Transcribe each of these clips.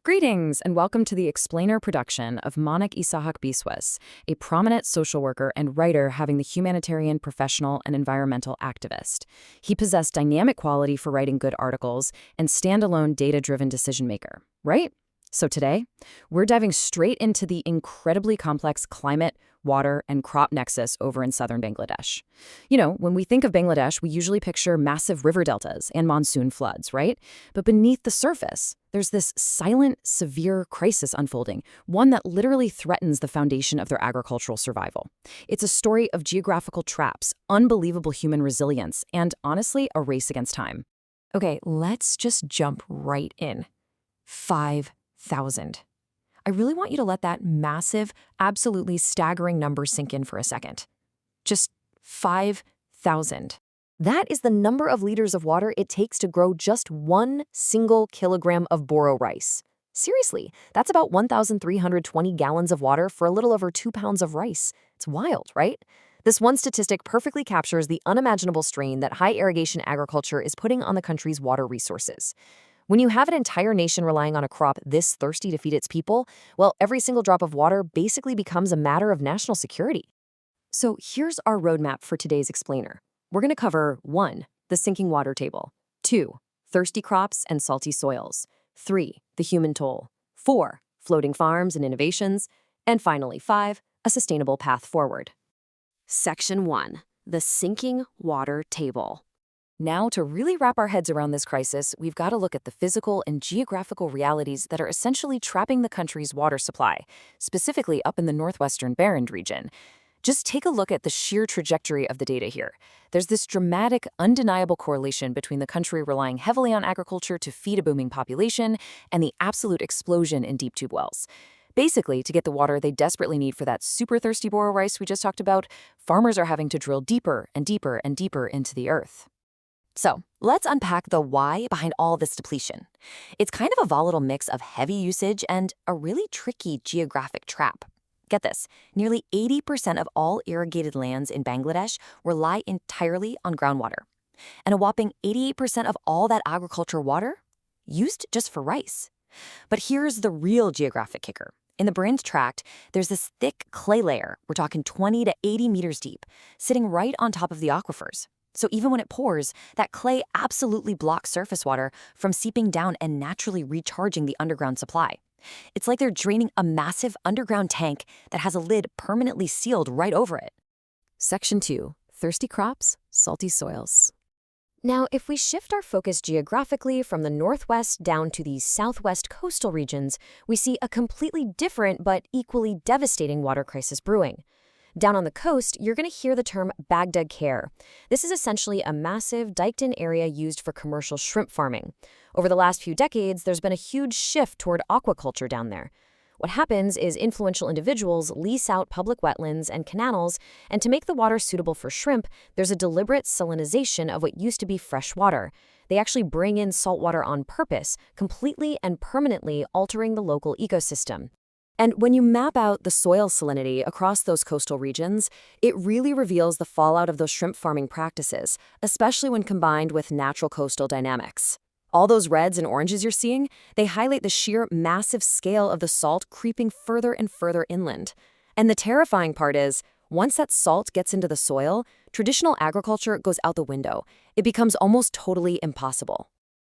Greetings and welcome to the Explainer production of Manik Esahak Biswas, a prominent social worker and writer having the humanitarian, professional, and environmental activist. He possessed dynamic quality for writing good articles and standalone data-driven decision-maker, right? So today, we're diving straight into the incredibly complex climate, water, and crop nexus over in southern Bangladesh. You know, when we think of Bangladesh, we usually picture massive river deltas and monsoon floods, right? But beneath the surface, there's this silent, severe crisis unfolding, one that literally threatens the foundation of their agricultural survival. It's a story of geographical traps, unbelievable human resilience, and honestly, a race against time. Okay, let's just jump right in. 5,000. I really want you to let that massive, absolutely staggering number sink in for a second. Just 5,000. That is the number of liters of water it takes to grow just 1 single kilogram of boro rice. Seriously, that's about 1,320 gallons of water for a little over 2 pounds of rice. It's wild, right? This one statistic perfectly captures the unimaginable strain that high irrigation agriculture is putting on the country's water resources. When you have an entire nation relying on a crop this thirsty to feed its people, well, every single drop of water basically becomes a matter of national security. So here's our roadmap for today's explainer. We're going to cover 1. The sinking water table. 2. Thirsty crops and salty soils. 3. The human toll. 4. Floating farms and innovations. And finally, 5. A sustainable path forward. Section 1. The sinking water table. Now, to really wrap our heads around this crisis, we've got to look at the physical and geographical realities that are essentially trapping the country's water supply, specifically up in the northwestern Barren region. Just take a look at the sheer trajectory of the data here. There's this dramatic, undeniable correlation between the country relying heavily on agriculture to feed a booming population and the absolute explosion in deep tube wells. Basically, to get the water they desperately need for that super thirsty boro rice we just talked about, farmers are having to drill deeper and deeper and deeper into the earth. So, let's unpack the why behind all this depletion. It's kind of a volatile mix of heavy usage and a really tricky geographic trap. Get this, nearly 80% of all irrigated lands in Bangladesh rely entirely on groundwater. And a whopping 88% of all that agriculture water used just for rice. But here's the real geographic kicker. In the Barren Tract, there's this thick clay layer, we're talking 20 to 80 meters deep, sitting right on top of the aquifers. So even when it pours, that clay absolutely blocks surface water from seeping down and naturally recharging the underground supply. It's like they're draining a massive underground tank that has a lid permanently sealed right over it. Section 2. Thirsty crops, salty soils. Now, if we shift our focus geographically from the northwest down to the southwest coastal regions, we see a completely different but equally devastating water crisis brewing. Down on the coast, you're going to hear the term Baghdad Care. This is essentially a massive, diked-in area used for commercial shrimp farming. Over the last few decades, there's been a huge shift toward aquaculture down there. What happens is influential individuals lease out public wetlands and canals, and to make the water suitable for shrimp, there's a deliberate salinization of what used to be fresh water. They actually bring in salt water on purpose, completely and permanently altering the local ecosystem. And when you map out the soil salinity across those coastal regions, it really reveals the fallout of those shrimp farming practices, especially when combined with natural coastal dynamics. All those reds and oranges you're seeing, they highlight the sheer massive scale of the salt creeping further and further inland. And the terrifying part is, once that salt gets into the soil, traditional agriculture goes out the window. It becomes almost totally impossible.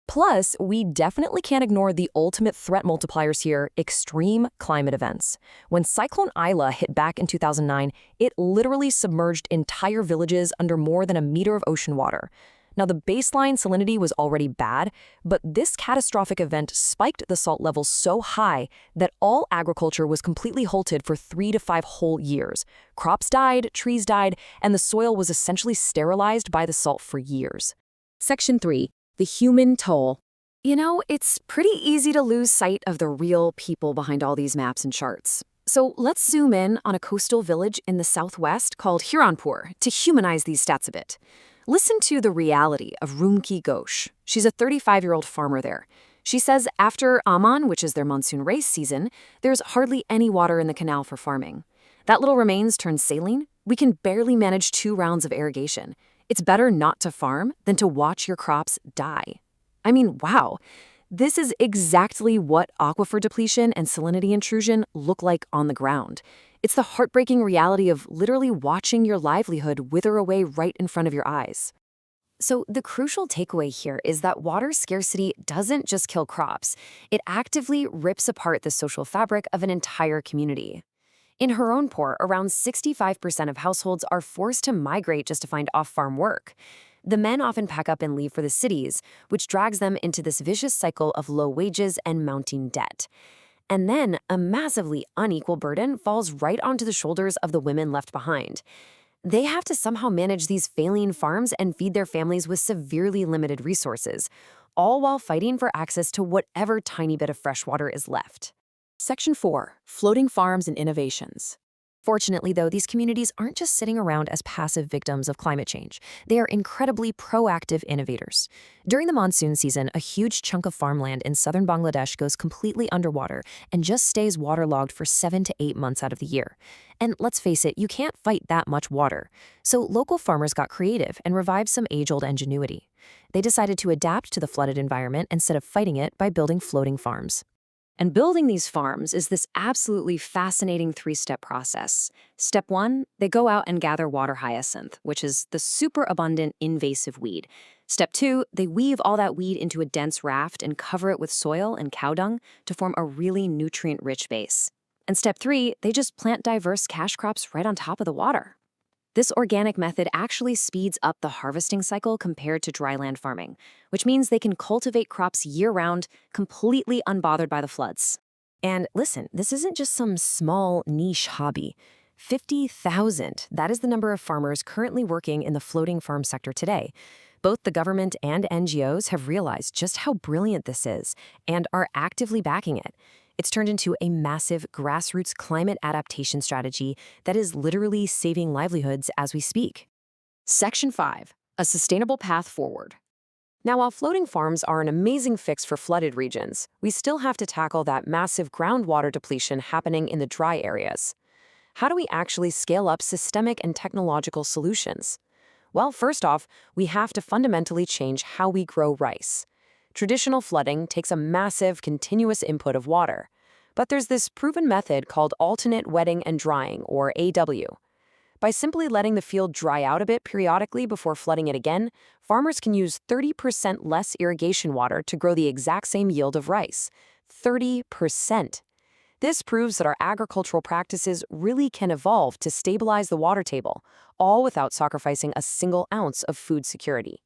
Plus, we definitely can't ignore the ultimate threat multipliers here, extreme climate events. When Cyclone Isla hit back in 2009, it literally submerged entire villages under more than a meter of ocean water. Now, the baseline salinity was already bad, but this catastrophic event spiked the salt levels so high that all agriculture was completely halted for 3 to 5 whole years. Crops died, trees died, and the soil was essentially sterilized by the salt for years. Section 3. The human toll. You know, it's pretty easy to lose sight of the real people behind all these maps and charts. So let's zoom in on a coastal village in the southwest called Huronpur to humanize these stats a bit. Listen to the reality of Rumki Ghosh. She's a 35-year-old farmer there. She says after Aman, which is their monsoon race season, there's hardly any water in the canal for farming. That little remains turns saline. We can barely manage 2 rounds of irrigation. It's better not to farm than to watch your crops die. I mean, wow. This is exactly what aquifer depletion and salinity intrusion look like on the ground. It's the heartbreaking reality of literally watching your livelihood wither away right in front of your eyes. So, the crucial takeaway here is that water scarcity doesn't just kill crops, it actively rips apart the social fabric of an entire community. In Huronpur, around 65% of households are forced to migrate just to find off-farm work. The men often pack up and leave for the cities, which drags them into this vicious cycle of low wages and mounting debt. And then a massively unequal burden falls right onto the shoulders of the women left behind. They have to somehow manage these failing farms and feed their families with severely limited resources, all while fighting for access to whatever tiny bit of fresh water is left. Section 4. Floating Farms and Innovations. Fortunately, though, these communities aren't just sitting around as passive victims of climate change. They are incredibly proactive innovators. During the monsoon season, a huge chunk of farmland in southern Bangladesh goes completely underwater and just stays waterlogged for 7 to 8 months out of the year. And let's face it, you can't fight that much water. So local farmers got creative and revived some age-old ingenuity. They decided to adapt to the flooded environment instead of fighting it by building floating farms. And building these farms is this absolutely fascinating three-step process. Step 1, they go out and gather water hyacinth, which is the super abundant invasive weed. Step 2, they weave all that weed into a dense raft and cover it with soil and cow dung to form a really nutrient-rich base. And step 3, they just plant diverse cash crops right on top of the water. This organic method actually speeds up the harvesting cycle compared to dryland farming, which means they can cultivate crops year-round, completely unbothered by the floods. And listen, this isn't just some small niche hobby. 50,000, that is the number of farmers currently working in the floating farm sector today. Both the government and NGOs have realized just how brilliant this is and are actively backing it. It's turned into a massive grassroots climate adaptation strategy that is literally saving livelihoods as we speak. Section 5. A sustainable path forward. Now, while floating farms are an amazing fix for flooded regions, we still have to tackle that massive groundwater depletion happening in the dry areas. How do we actually scale up systemic and technological solutions? Well, first off, we have to fundamentally change how we grow rice. Traditional flooding takes a massive, continuous input of water. But there's this proven method called alternate wetting and drying, or AW. By simply letting the field dry out a bit periodically before flooding it again, farmers can use 30% less irrigation water to grow the exact same yield of rice. 30%. This proves that our agricultural practices really can evolve to stabilize the water table, all without sacrificing a single ounce of food security.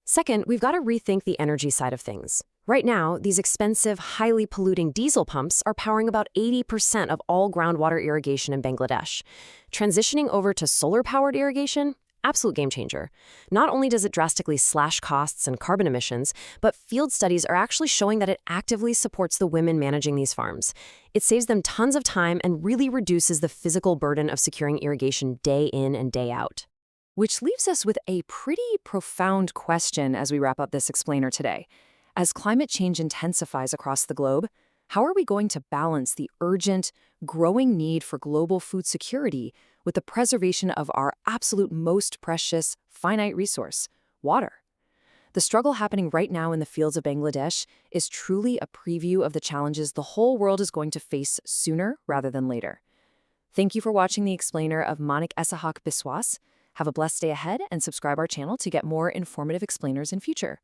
Second, we've got to rethink the energy side of things. Right now, these expensive, highly polluting diesel pumps are powering about 80% of all groundwater irrigation in Bangladesh. Transitioning over to solar-powered irrigation? Absolute game changer. Not only does it drastically slash costs and carbon emissions, but field studies are actually showing that it actively supports the women managing these farms. It saves them tons of time and really reduces the physical burden of securing irrigation day in and day out. Which leaves us with a pretty profound question as we wrap up this explainer today. As climate change intensifies across the globe, how are we going to balance the urgent, growing need for global food security with the preservation of our absolute most precious, finite resource, water? The struggle happening right now in the fields of Bangladesh is truly a preview of the challenges the whole world is going to face sooner rather than later. Thank you for watching the explainer of Manik Esahak Biswas. Have a blessed day ahead and subscribe our channel to get more informative explainers in future.